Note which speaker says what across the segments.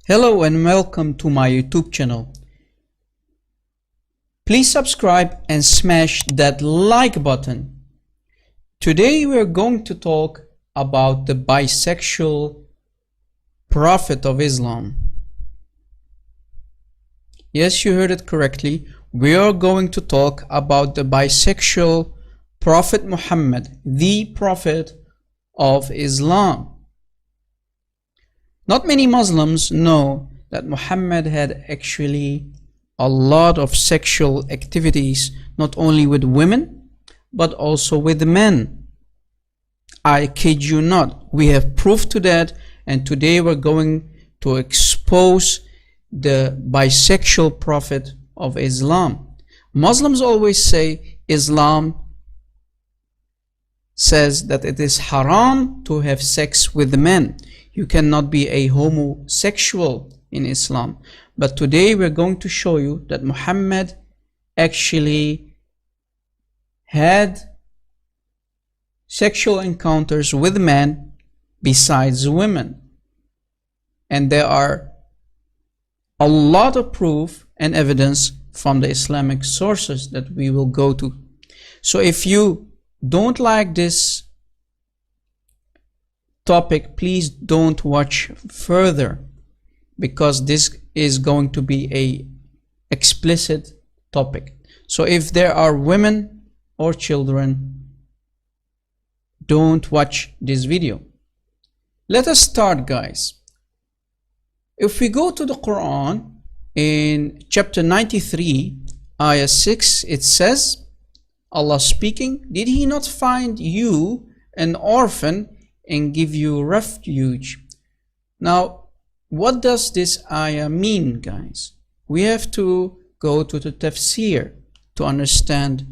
Speaker 1: Hello and welcome to my YouTube channel. Please subscribe and smash that like button. Today we are going to talk about the bisexual Prophet of Islam. Yes, you heard it correctly. We are going to talk about the bisexual Prophet Muhammad, the Prophet of Islam. Not many Muslims know that Muhammad had actually a lot of sexual activities, not only with women, but also with men. I kid you not. We have proof to that, and today we're going to expose the bisexual Prophet of Islam. Muslims always say Islam says that it is haram to have sex with men. You cannot be a homosexual in Islam. But today we're going to show you that Muhammad actually had sexual encounters with men besides women. And there are a lot of proof and evidence from the Islamic sources that we will go to. So if you don't like this topic, please don't watch further, because this is going to be a explicit topic. So if there are women or children, don't watch this video. Let us start, guys. If we go to the Quran in chapter 93 ayah 6, it says, Allah speaking, "Did he not find you an orphan and give you refuge?" Now, what does this ayah mean, guys? We have to go to the tafsir to understand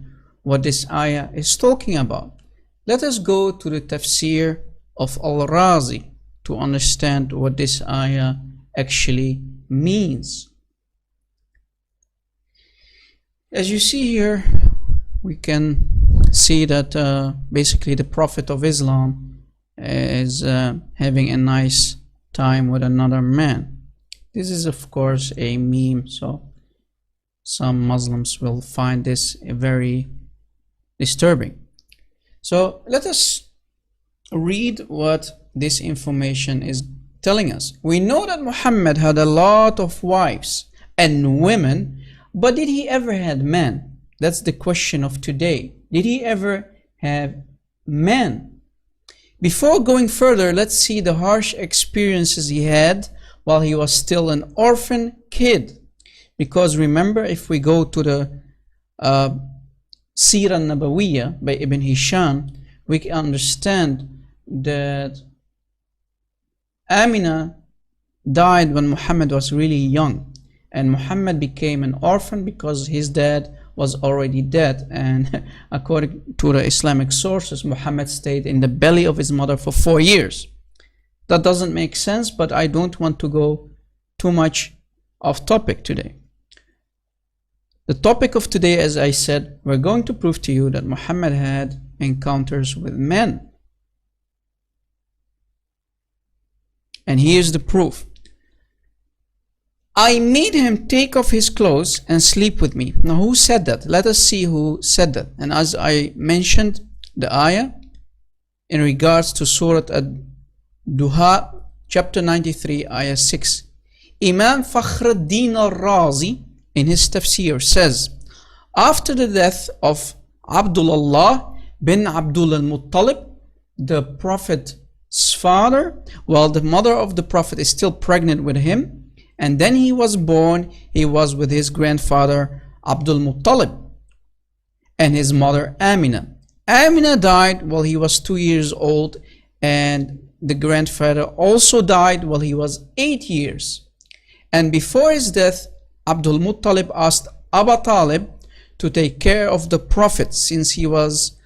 Speaker 1: what this ayah is talking about. Let us go to the tafsir of Al-Razi to understand what this ayah actually means. As you see here, we can see that basically the Prophet of Islam is having a nice time with another man. This is of course a meme, so some Muslims will find this very disturbing. So let us read what this information is telling us. We know that Muhammad had a lot of wives and women, but did he ever have men? That's the question of today. Did he ever have men? Before going further, let's see the harsh experiences he had while he was still an orphan kid. Because remember, if we go to the Sirah Nabawiyah by Ibn Hisham, we can understand that Amina died when Muhammad was really young, and Muhammad became an orphan because his dad was already dead. And according to the Islamic sources, Muhammad stayed in the belly of his mother for 4 years. That doesn't make sense, but I don't want to go too much off topic today. The topic of today, as I said, we're going to prove to you that Muhammad had encounters with men. And here's the proof. "I made him take off his clothes and sleep with me." Now, who said that? Let us see who said that. And as I mentioned the ayah in regards to Surah Ad-Duha, chapter 93, ayah 6, Imam Fakhruddin al-Razi in his tafsir says, after the death of Abdullah bin Abdul Motalib, the Prophet's father, while the mother of the Prophet is still pregnant with him, and then he was born, he was with his grandfather Abdul Motalib and his mother Amina. Amina died while he was 2 years old, and the grandfather also died while he was 8 years. And before his death, Abdul Muttalib asked Abu Talib to take care of the Prophet, since he was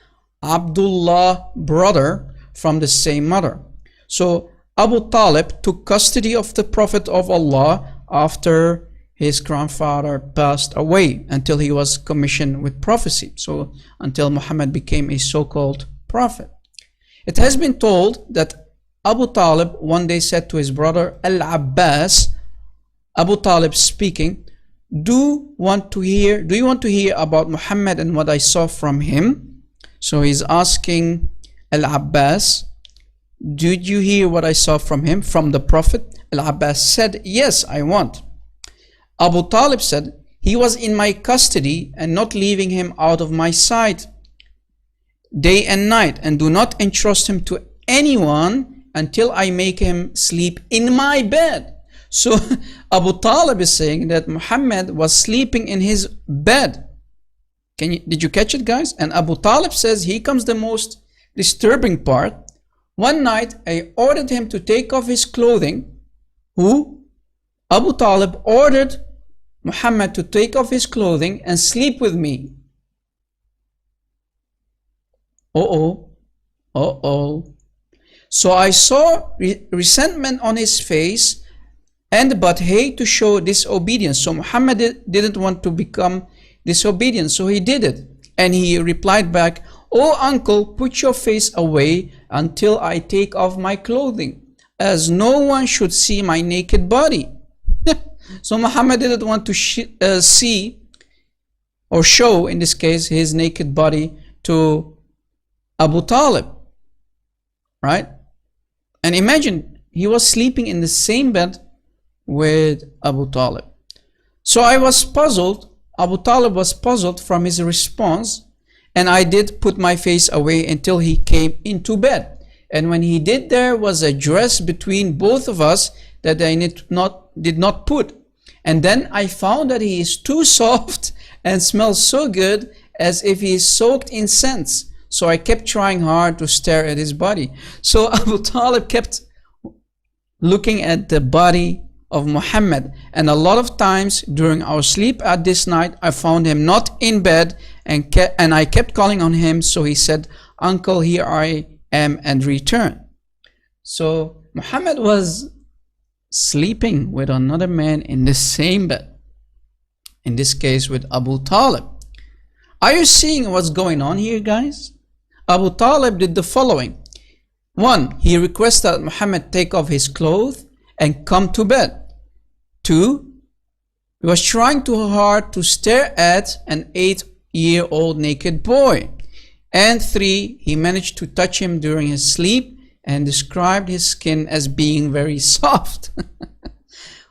Speaker 1: Abdullah's brother from the same mother. So Abu Talib took custody of the Prophet of Allah after his grandfather passed away, until he was commissioned with prophecy. So until Muhammad became a so-called prophet. It has been told that Abu Talib one day said to his brother Al-Abbas, Abu Talib speaking, do you want to hear about Muhammad and what I saw from him? So he's asking Al-Abbas, did you hear what I saw from him, from the Prophet? Al-Abbas said, yes, I want. Abu Talib said, he was in my custody and not leaving him out of my sight day and night, and do not entrust him to anyone until I make him sleep in my bed. So Abu Talib is saying that Muhammad was sleeping in his bed. Did you catch it, guys? And Abu Talib says, here comes the most disturbing part. One night I ordered him to take off his clothing. Abu Talib ordered Muhammad to take off his clothing and sleep with me. So I saw resentment on his face but hate to show disobedience. So Muhammad didn't want to become disobedient, so he did it. And he replied back, "Oh uncle, put your face away until I take off my clothing, as no one should see my naked body." So Muhammad didn't want to see or show, in this case, his naked body to Abu Talib, right? And imagine, he was sleeping in the same bed with Abu Talib. So I was puzzled. Abu Talib was puzzled from his response, and I did put my face away until he came into bed. And when he did, there was a dress between both of us that I did not put. And then I found that he is too soft and smells so good, as if he is soaked in scents. So I kept trying hard to stare at his body. So Abu Talib kept looking at the body of Muhammad, and a lot of times during our sleep at this night, I found him not in bed, and I kept calling on him. So he said, "Uncle, here I am," and returned. So Muhammad was sleeping with another man in the same bed, in this case with Abu Talib. Are you seeing what's going on here, guys? Abu Talib did the following. 1. He requested that Muhammad take off his clothes and come to bed. 2. He was trying too hard to stare at an 8-year-old naked boy. And 3. He managed to touch him during his sleep and described his skin as being very soft.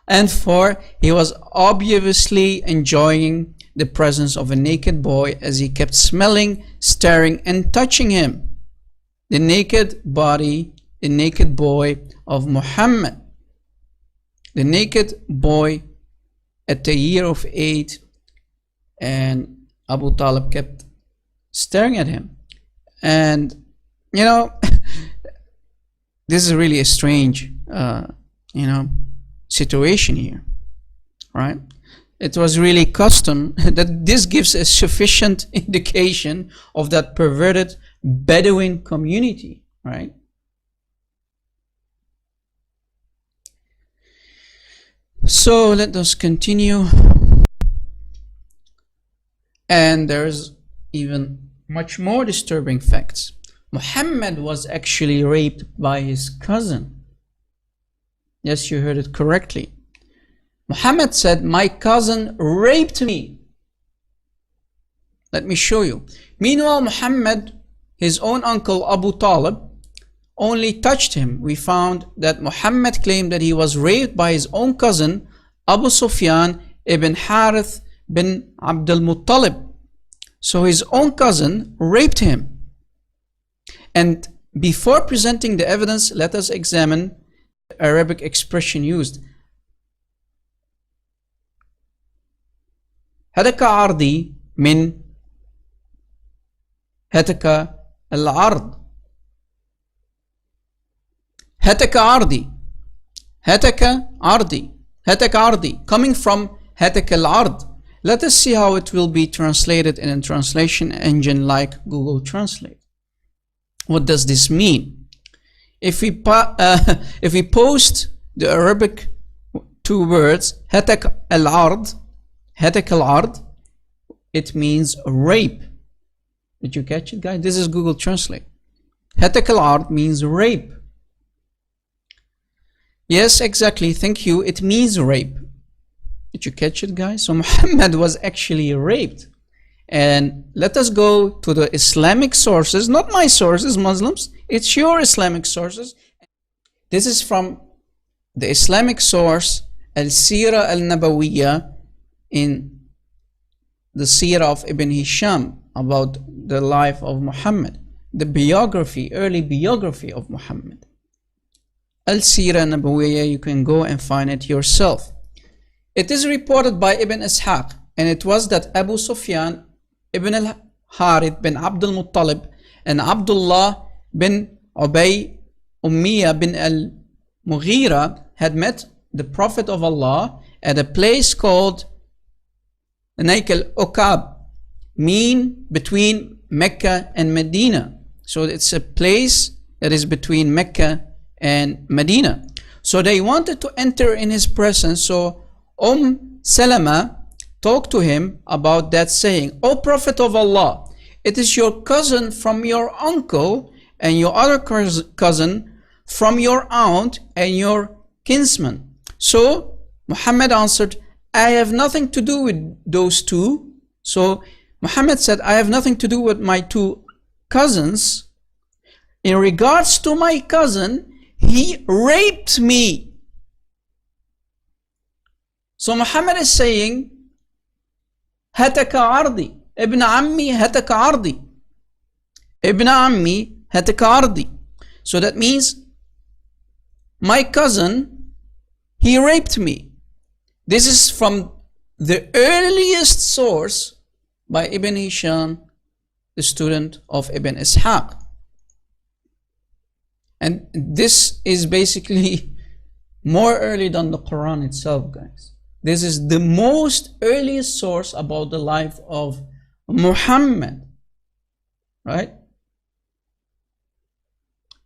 Speaker 1: And 4. He was obviously enjoying the presence of a naked boy, as he kept smelling, staring, and touching him. The naked body, the naked boy of Muhammad. The naked boy at the year of 8, and Abu Talib kept staring at him. And you know, this is really a strange situation here, right? It was really custom that this gives a sufficient indication of that perverted Bedouin community, right? So let us continue. And there's even much more disturbing facts. Muhammad was actually raped by his cousin. Yes, you heard it correctly. Muhammad said, "My cousin raped me." Let me show you. Meanwhile, Muhammad, his own uncle Abu Talib, only touched him. We found that Muhammad claimed that he was raped by his own cousin Abu Soffian Ibn Harith bin Abdel Motalib. So his own cousin raped him. And before presenting the evidence, let us examine the Arabic expression used. Hattak Erdy min Hattak Al Erd. Hattak Erdy. Hattak Erdy. Hattak Erdy, coming from Hattak Al Erd. Let us see how it will be translated in a translation engine like Google Translate. What does this mean? If we post the Arabic two words, Hattak Al Erd, Hattak Al Erd, it means rape. Did you catch it, guys? This is Google Translate. Hattak Al Erd means rape. Yes, exactly. Thank you. It means rape. Did you catch it, guys? So Muhammad was actually raped. And let us go to the Islamic sources, not my sources, Muslims. It's your Islamic sources. This is from the Islamic source, Al-Sira Al-Nabawiyya, in the Sira of Ibn Hisham, about the life of Muhammad, the biography, early biography of Muhammad. Al-Sira Nabawiyya, you can go and find it yourself. It is reported by Ibn Ishaq, and it was that Abu Sufyan Ibn Harith bin Abdel Motalib and Abdullah bin Ubay Ummiyah bin al-Mughira had met the Prophet of Allah at a place called Naik al-Uqab, mean between Mecca and Medina. So it's a place that is between Mecca and Medina. So they wanted to enter in his presence. So Sallamah talked to him about that, saying, O Prophet of Allah, it is your cousin from your uncle and your other cousin from your aunt and your kinsman. So Muhammad answered, I have nothing to do with those two. So Muhammad said, I have nothing to do with my two cousins. In regards to my cousin, he raped me. So Muhammad is saying, Hattak Erdy, Ibn Ammi Hattak Erdy, Ibn Ammi Hattak Erdy. So that means my cousin, he raped me. This is from the earliest source by Ibn Hisham, the student of Ibn Ishaq. And this is basically more early than the Quran itself, guys. This is the most earliest source about the life of Muhammad, right?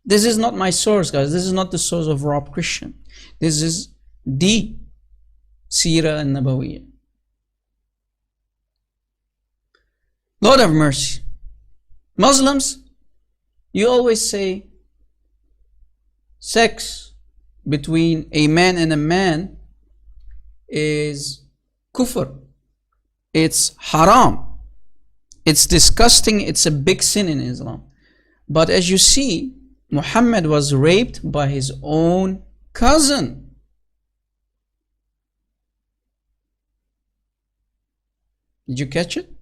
Speaker 1: This is not my source, guys. This is not the source of Rob Christian. This is the Sira al-Nabawiyya. Lord have mercy. Muslims, you always say sex between a man and a man is kufr. It's haram. It's disgusting. It's a big sin in Islam. But as you see, Muhammad was raped by his own cousin. Did you catch it?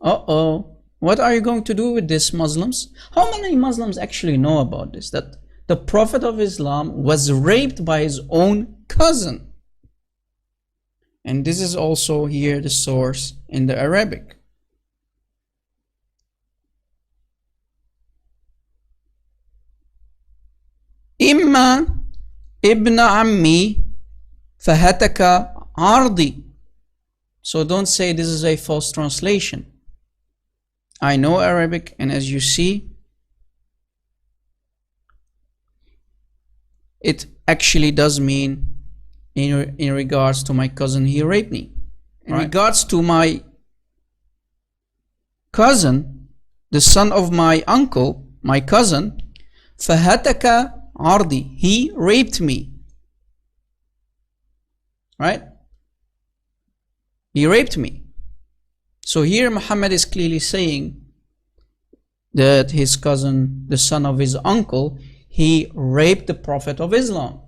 Speaker 1: Uh-oh. What are you going to do with this, Muslims? How many Muslims actually know about this? That the Prophet of Islam was raped by his own cousin. And this is also here the source in the Arabic. Imma ibn ammi fahataka ardi. So don't say this is a false translation. I know Arabic, and as you see, it actually does mean in regards to my cousin, he raped me. In regards to my cousin, the son of my uncle, my cousin, fahataka ardi, he raped me. Right? He raped me. So here Muhammad is clearly saying that his cousin, the son of his uncle, he raped the Prophet of Islam.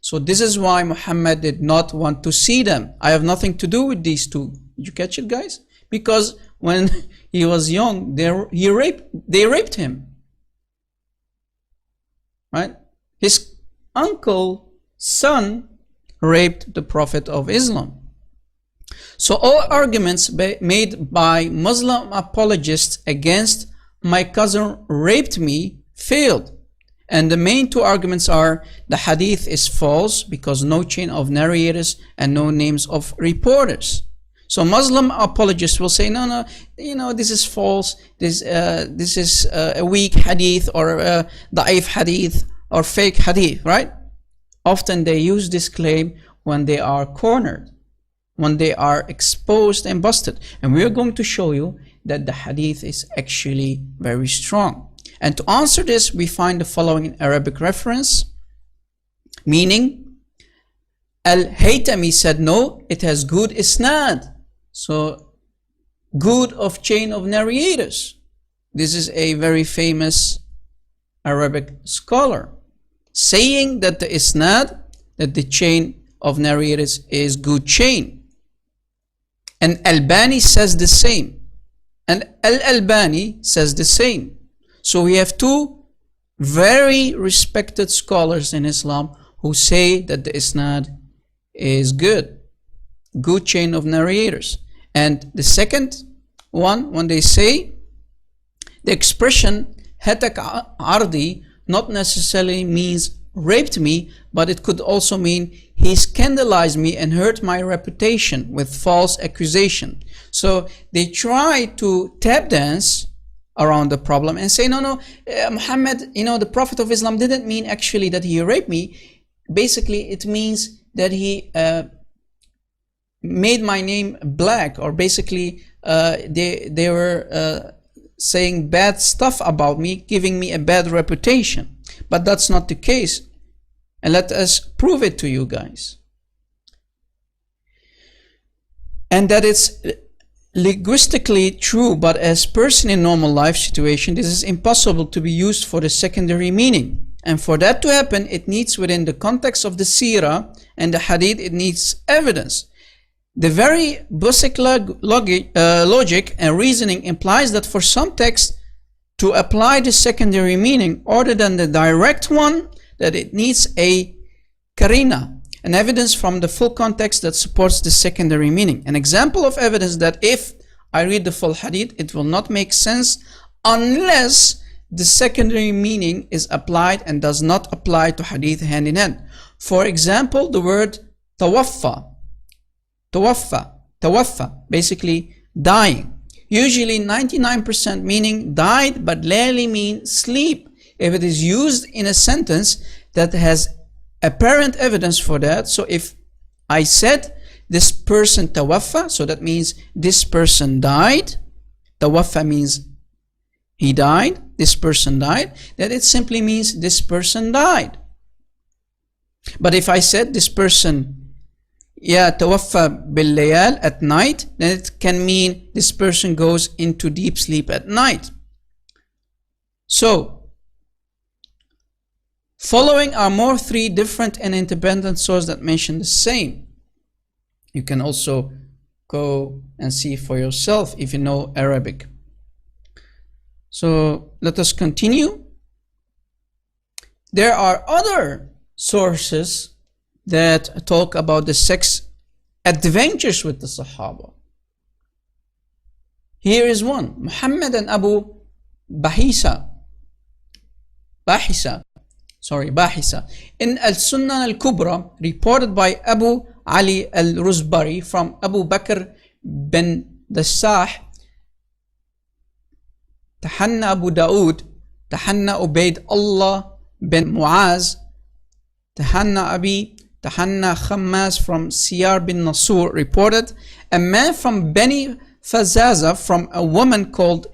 Speaker 1: So this is why Muhammad did not want to see them. I have nothing to do with these two. Did you catch it, guys? Because when he was young, they raped him. Right? His uncle's son raped the Prophet of Islam. So all arguments made by Muslim apologists against my cousin raped me failed. And the main two arguments are the hadith is false because no chain of narrators and no names of reporters. So Muslim apologists will say, no, this is false. This is a weak hadith or a da'if hadith or fake hadith, right? Often they use this claim when they are cornered, when they are exposed and busted. And we are going to show you that the hadith is actually very strong. And to answer this, we find the following Arabic reference, meaning Al-Haytami said no, it has good isnad. So good of chain of narrators. This is a very famous Arabic scholar saying that the isnad, that the chain of narrators is good chain. And Albani says the same. And Al-Albani says the same. So we have two very respected scholars in Islam who say that the isnad is good chain of narrators. And the second one, when they say the expression Hattak Erdy not necessarily means raped me, but it could also mean he scandalized me and hurt my reputation with false accusation. So they try to tap dance around the problem and say, no, Muhammad, the Prophet of Islam didn't mean actually that he raped me. Basically, it means that he made my name black, or basically they were saying bad stuff about me, giving me a bad reputation. But that's not the case. And let us prove it to you guys. And that it's linguistically true, but as person in normal life situation, this is impossible to be used for the secondary meaning. And for that to happen, it needs within the context of the seerah and the hadith, it needs evidence. The very basic logic and reasoning implies that for some texts to apply the secondary meaning other than the direct one, that it needs a karina, an evidence from the full context that supports the secondary meaning. An example of evidence that if I read the full hadith, it will not make sense unless the secondary meaning is applied and does not apply to hadith hand in hand. For example, the word tawaffa, basically dying. Usually 99% meaning died, but rarely mean sleep. If it is used in a sentence that has apparent evidence for that, so if I said this person tawaffa, so that means this person died. Tawaffa means he died, this person died, that it simply means this person died. But if I said this person tawaffa bil layal, at night, then it can mean this person goes into deep sleep at night. So following are more three different and independent sources that mention the same. You can also go and see for yourself if you know Arabic. So let us continue. There are other sources that talk about the sex adventures with the Sahaba. Here is one. Muhammad and Abu Bahisa in Al-Sunan Al-Kubra, reported by Abu Ali Al-Ruzbari from Abu Bakr bin Dassah, Tahanna Abu Dawood, Tahanna Ubaid Allah bin Muaz, Tahanna Khammas from Siyar bin Nasur reported, a man from Bani Fazaza from a woman called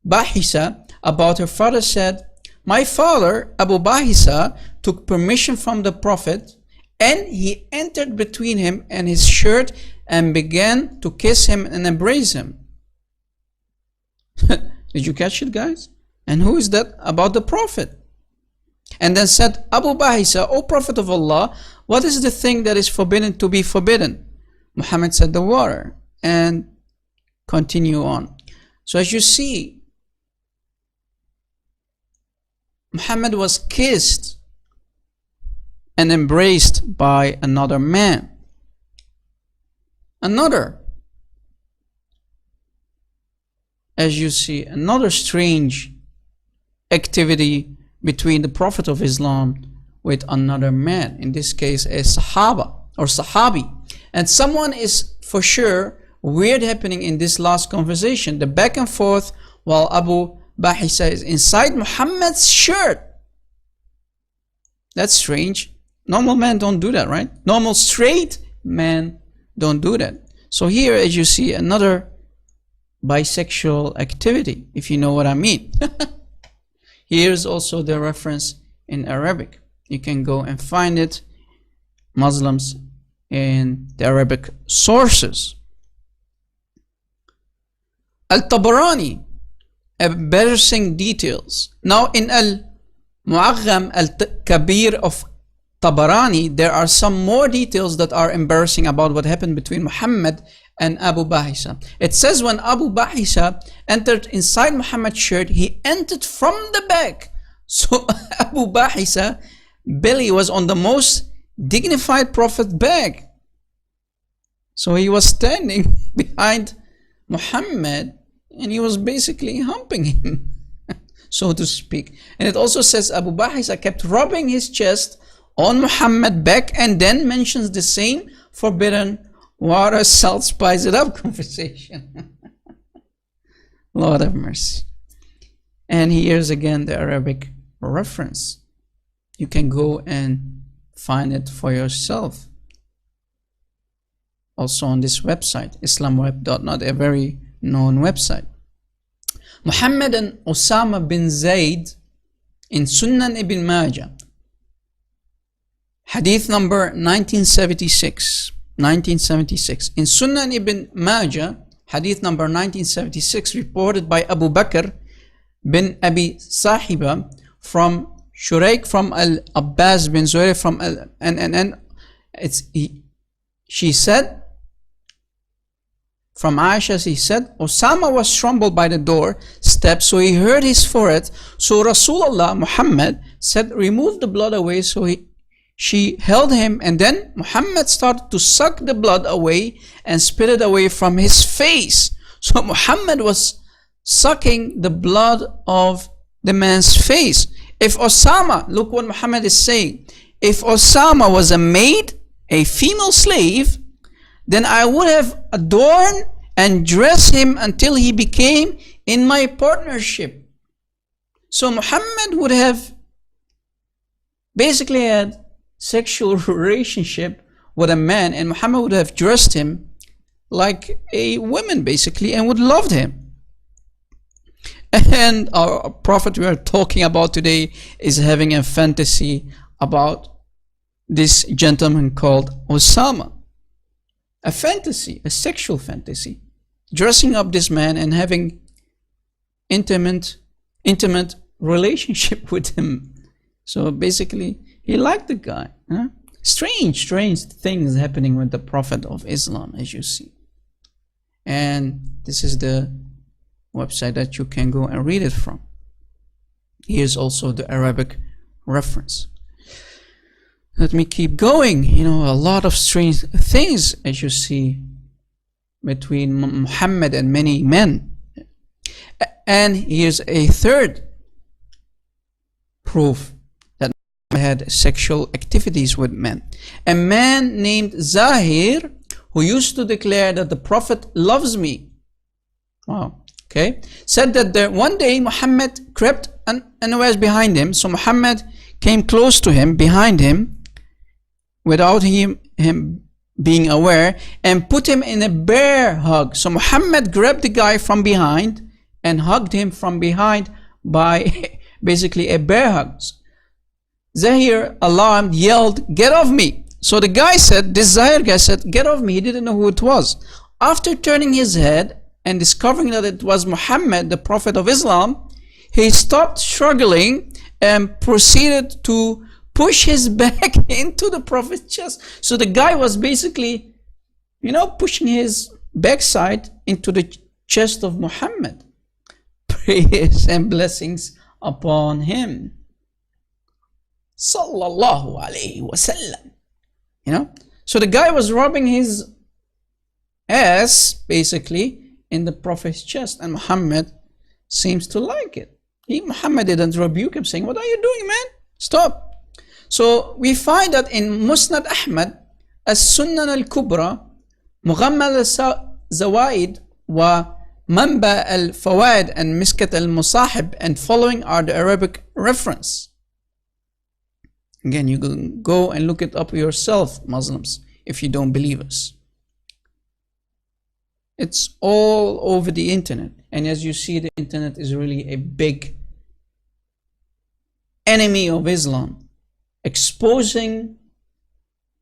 Speaker 1: Bahisa about her father said, my father, Abu Bahisa, took permission from the Prophet and he entered between him and his shirt and began to kiss him and embrace him. Did you catch it, guys? And who is that? About the Prophet. And then said, Abu Bahisa, O Prophet of Allah, what is the thing that is forbidden to be forbidden? Muhammad said, the water. And continue on. So as you see, Muhammad was kissed and embraced by another man. As you see, another strange activity between the Prophet of Islam with another man, in this case a Sahaba or Sahabi. And someone is for sure weird happening in this last conversation, the back and forth while Abu Bahisa is inside Muhammad's shirt. That's strange. Normal men don't do that, right? Normal straight men don't do that. So here, as you see, another bisexual activity, if you know what I mean. Here's also the reference in Arabic. You can go and find it. Muslims in the Arabic sources. Al-Tabarani, embarrassing details. Now in Al-Mu'agham Al-Kabir of Tabarani, there are some more details that are embarrassing about what happened between Muhammad and Abu Bahisa. It says when Abu Bahisa entered inside Muhammad's shirt, he entered from the back. So Abu Bahisa belly was on the most dignified Prophet's back. So he was standing behind Muhammad and he was basically humping him, so to speak. And it also says Abu Bahisa kept rubbing his chest on Muhammad's back and then mentions the same forbidden water, salt, spice it up conversation. Lord have mercy. And here's again the Arabic reference. You can go and find it for yourself. Also on this website, islamweb.net, a very known website. Muhammad and Osama bin Zayd in Sunan Ibn Majah, hadith number 1976. In Sunan Ibn Majah, hadith number 1976, reported by Abu Bakr bin Abi Sahiba from Shuraik from Al-Abbas bin Zuhair from she said, from Aisha, he said, Osama was trembled by the door step, so he hurt his forehead. So Rasulullah Muhammad said, remove the blood away. So she held him, and then Muhammad started to suck the blood away and spit it away from his face. So Muhammad was sucking the blood of the man's face. If Osama, look what Muhammad is saying, if Osama was a maid, a female slave, then I would have adorned and dressed him until he became in my partnership. So Muhammad would have basically had sexual relationship with a man, and Muhammad would have dressed him like a woman basically and would loved him. And our Prophet we are talking about today is having a fantasy about this gentleman called Osama. A fantasy, a sexual fantasy, dressing up this man and having intimate relationship with him. So basically he liked the guy. Huh? Strange things happening with the Prophet of Islam, as you see. And this is the website that you can go and read it from. Here's also the Arabic reference. Let me keep going. You know, a lot of strange things, as you see, between Muhammad and many men. And here's a third proof that Muhammad had sexual activities with men. A man named Zahir, who used to declare that the Prophet loves me. Wow. Okay. Said that one day Muhammad crept unawares behind him. So Muhammad came close to him, behind him, without him being aware, and put him in a bear hug. So Muhammad grabbed the guy from behind and hugged him from behind by basically a bear hug. Zahir, alarmed, yelled, "Get off me!" So the guy said, this Zahir guy said, "Get off me." He didn't know who it was. After turning his head and discovering that it was Muhammad, the Prophet of Islam, he stopped struggling and proceeded to push his back into the Prophet's chest. So the guy was basically, pushing his backside into the chest of Muhammad. Praise and blessings upon him. Sallallahu alayhi wasallam. So the guy was rubbing his ass basically in the Prophet's chest, and Muhammad seems to like it. Muhammad didn't rebuke him, saying, "What are you doing, man? Stop." So we find that in Musnad Ahmad, As-Sunan al-Kubra, Mughammal al-Zawaid, wa Manba al-Fawaid, and Miskat al-Musahib, and following are the Arabic reference. Again, you can go and look it up yourself, Muslims, if you don't believe us. It's all over the internet. And as you see, the internet is really a big enemy of Islam, exposing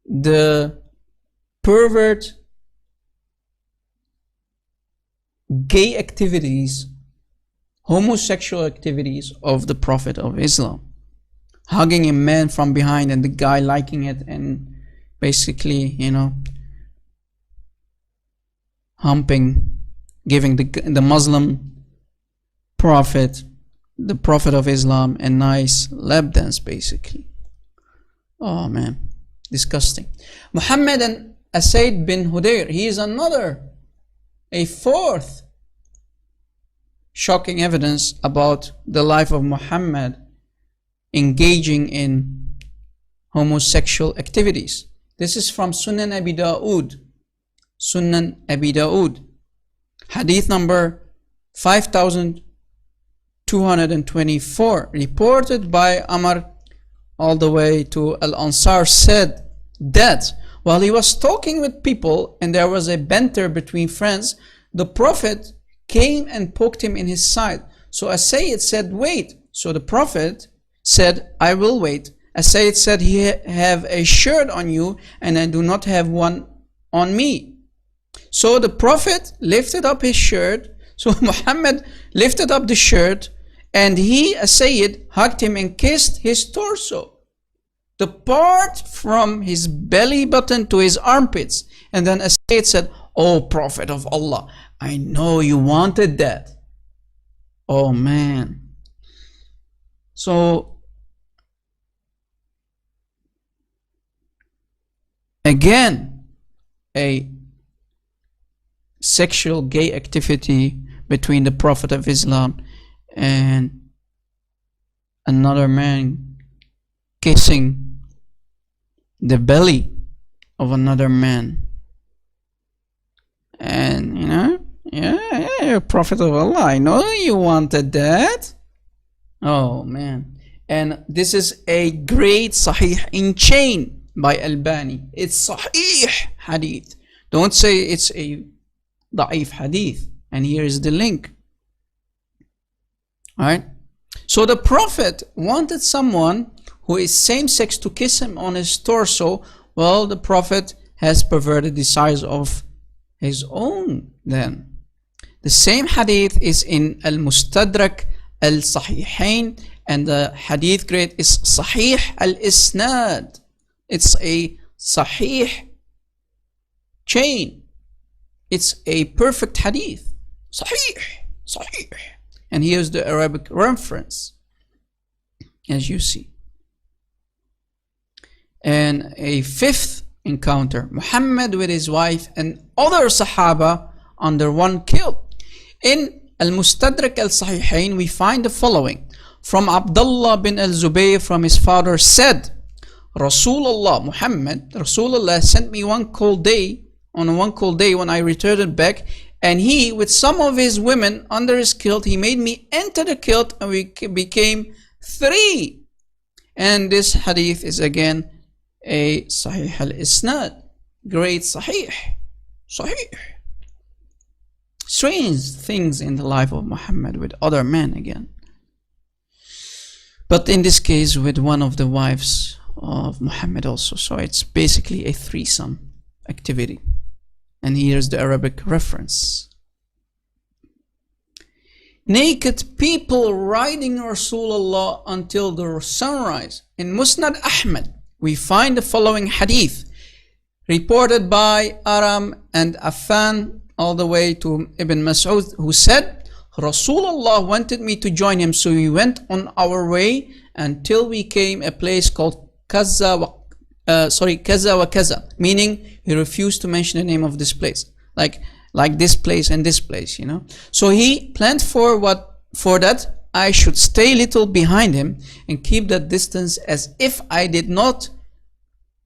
Speaker 1: the pervert gay activities, homosexual activities of the Prophet of Islam. Hugging a man from behind and the guy liking it and basically, humping, giving the Muslim Prophet, the Prophet of Islam, a nice lap dance basically. Oh man, disgusting. Muhammad and Asaid bin Hudayr, he is a fourth shocking evidence about the life of Muhammad engaging in homosexual activities. This is from Sunan Abi Dawood. Sunan Abi Dawood. Hadith number 5224, reported by Amr all the way to Al-Ansar, said that while he was talking with people and there was a banter between friends, the Prophet came and poked him in his side. So Asaid said, wait. So the Prophet said, I will wait. Asaid said, he have a shirt on you and I do not have one on me. So the Prophet lifted up his shirt. So Muhammad lifted up the shirt and he, Asaid, hugged him and kissed his torso, the part from his belly button to his armpits. And then Asaid said, oh Prophet of Allah, I know you wanted that. Oh man. So again, a sexual gay activity between the Prophet of Islam and another man, kissing the belly of another man. And Prophet of Allah, I know you wanted that. Oh man. And this is a great Sahih in chain by Albani. It's Sahih Hadith. Don't say it's a Da'if Hadith. And here is the link. Alright. So the Prophet wanted someone who is same-sex to kiss him on his torso. Well, the Prophet has perverted desires of his own then. The same hadith is in Al-Mustadrak Al-Sahihain, and the hadith grade is Sahih Al-Isnad. It's a Sahih chain. It's a perfect hadith. Sahih. And here's the Arabic reference, as you see. And a fifth encounter, Muhammad with his wife and other Sahaba under one killed. In Al-Mustadrak Al-Sahihain, we find the following. From Abdullah bin al-Zubayr, from his father, said, Rasulullah sent me on one cold day when I returned back, and he, with some of his women under his kilt, he made me enter the kilt, and we became three. And this hadith is again a Sahih al-Isnad, great Sahih. Strange things in the life of Muhammad with other men again. But in this case with one of the wives of Muhammad also. So it's basically a threesome activity. And here's the Arabic reference. Naked people riding Rasulullah until the sunrise. In Musnad Ahmad, we find the following hadith, reported by Aram and Affan all the way to Ibn Mas'ud, who said, Rasulullah wanted me to join him, so we went on our way until we came a place called Kaza wa Kaza, meaning he refused to mention the name of this place, like this place and this place, So he planned for that I should stay little behind him and keep that distance, as if I did not,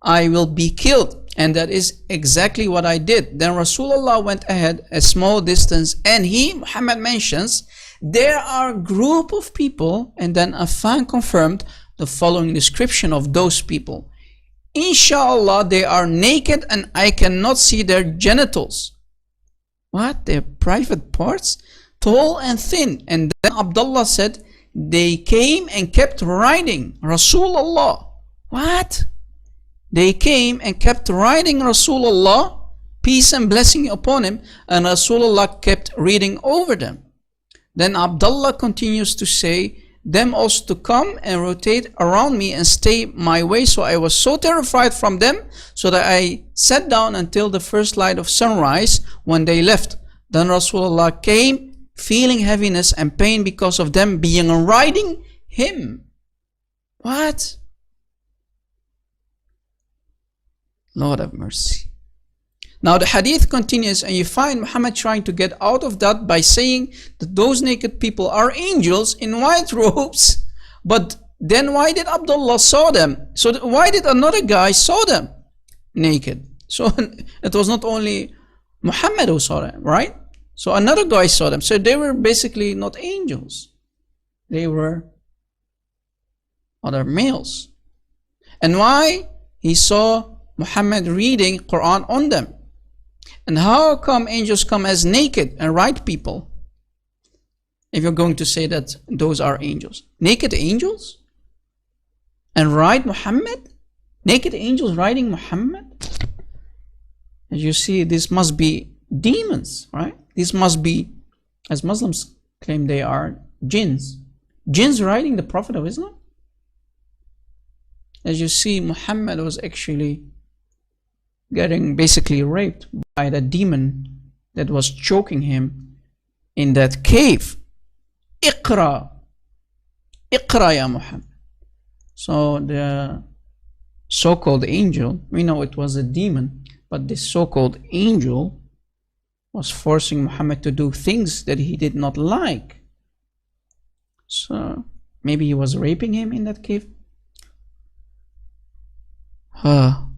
Speaker 1: I will be killed. And that is exactly what I did. Then Rasulullah went ahead a small distance, and Muhammad mentions, there are a group of people, and then Affan confirmed the following description of those people. Inshallah, they are naked and I cannot see their genitals. What? Their private parts? Tall and thin. And then Abdullah said, they came and kept riding Rasulullah. What? they came and kept riding Rasulullah, peace and blessing upon him, and Rasulullah kept reading over them. Then Abdullah continues to say, them also to come and rotate around me and stay my way. So I was so terrified from them, so that I sat down until the first light of sunrise when they left. Then Rasulullah came, feeling heaviness and pain because of them being riding him. What? Lord have mercy. Now the hadith continues, and you find Muhammad trying to get out of that by saying that those naked people are angels in white robes. But then why did Abdullah saw them? So why did another guy saw them naked? So it was not only Muhammad who saw them, right? So another guy saw them. So they were basically not angels. They were other males. And why? He saw Muhammad reading Quran on them. And how come angels come as naked and right people? If you're going to say that those are angels. Naked angels? And ride Muhammad? Naked angels riding Muhammad? As you see, this must be demons, right? This must be, as Muslims claim they are, jinns. Jinns riding the Prophet of Islam? As you see, Muhammad was actually getting basically raped by the demon that was choking him in that cave. Iqra. Iqra ya Muhammad. So the so-called angel, we know it was a demon, but this so-called angel was forcing Muhammad to do things that he did not like. So maybe he was raping him in that cave. Allahu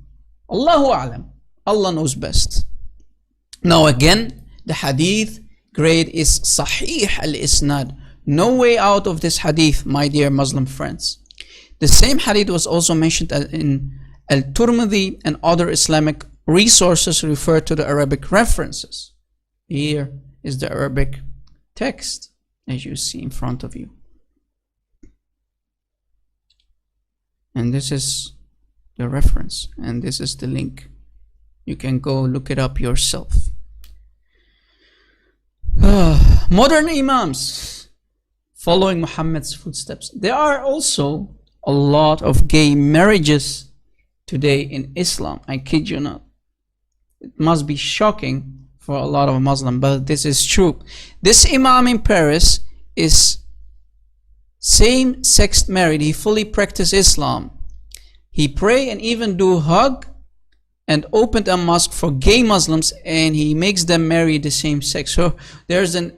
Speaker 1: A'lam. Allah knows best. Now again, the hadith grade is Sahih al-Isnad. No way out of this hadith, my dear Muslim friends. The same hadith was also mentioned in Al-Turmudi and other Islamic resources refer to the Arabic references. Here is the Arabic text, as you see in front of you. And this is the reference, and this is the link. You can go look it up yourself. Modern Imams following Muhammad's footsteps. There are also a lot of gay marriages today in Islam. I kid you not. It must be shocking for a lot of Muslims, but this is true. This Imam in Paris is same-sex married. He fully practiced Islam. He pray and even do hug and opened a mosque for gay Muslims, and he makes them marry the same sex. So there's a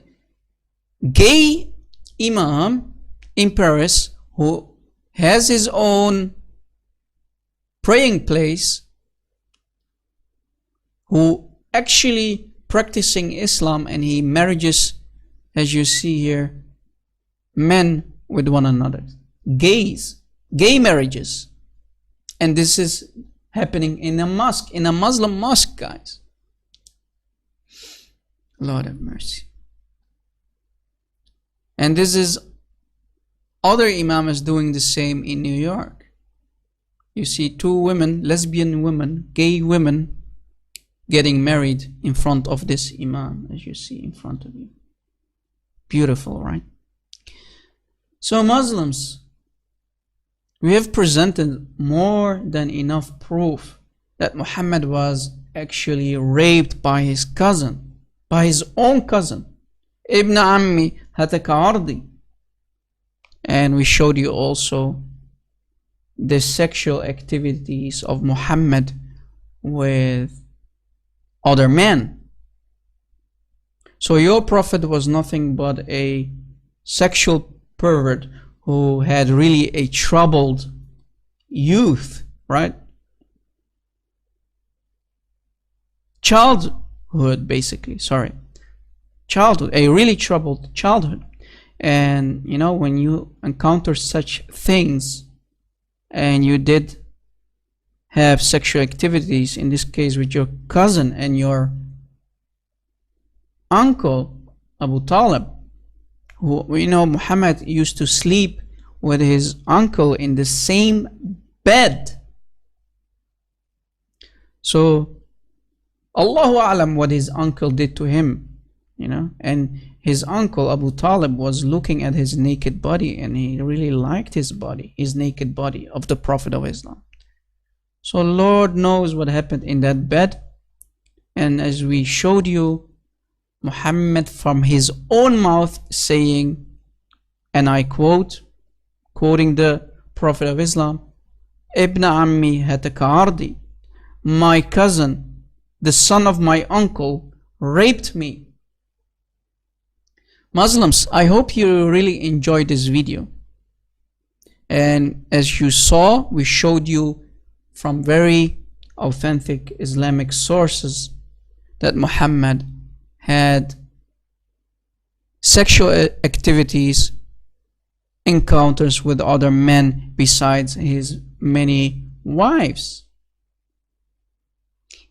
Speaker 1: gay Imam in Paris who has his own praying place, who actually practicing Islam, and he marriages, as you see here, men with one another. Gays, gay marriages. And this is happening in a mosque, in a Muslim mosque, guys. Lord have mercy. And this is other imams doing the same in New York. You see two women, lesbian women, gay women, getting married in front of this imam, as you see in front of you. Beautiful, right? So Muslims, we have presented more than enough proof that Muhammad was actually raped by his cousin, by his own cousin, Ibn Ammi Hattak Erdy. And we showed you also the sexual activities of Muhammad with other men. So your prophet was nothing but a sexual pervert who had really a troubled youth, right? Childhood, basically, childhood, a really troubled childhood. And you know, when you encounter such things and you did have sexual activities, in this case with your cousin and your uncle Abu Talib, who we know Muhammad used to sleep with his uncle in the same bed. So Allahu A'lam what his uncle did to him, and his uncle Abu Talib was looking at his naked body, and he really liked his naked body of the Prophet of Islam. So Lord knows what happened in that bed. And as we showed you, Muhammad from his own mouth saying, and I quote, quoting the Prophet of Islam, Ibn Ammi Hattak Erdy, my cousin, the son of my uncle, raped me. Muslims, I hope you really enjoyed this video. And as you saw, we showed you from very authentic Islamic sources that Muhammad had sexual activities, encounters with other men besides his many wives.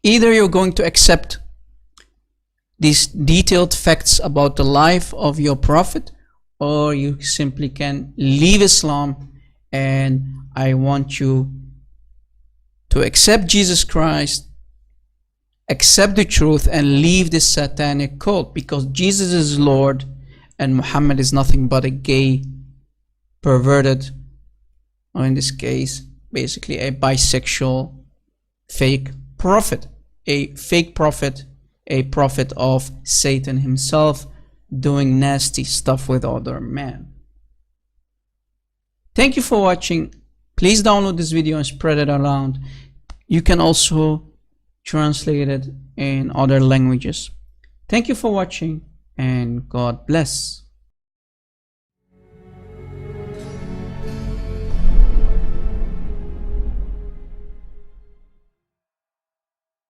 Speaker 1: Either you're going to accept these detailed facts about the life of your prophet, or you simply can leave Islam, and I want you to accept Jesus Christ, accept the truth, and leave this satanic cult, because Jesus is Lord and Muhammad is nothing but a gay, perverted, or in this case basically a bisexual fake prophet, a prophet of Satan himself, doing nasty stuff with other men. Thank you for watching. Please download this video and spread it around. You can also translate it in other languages. Thank you for watching, and God bless.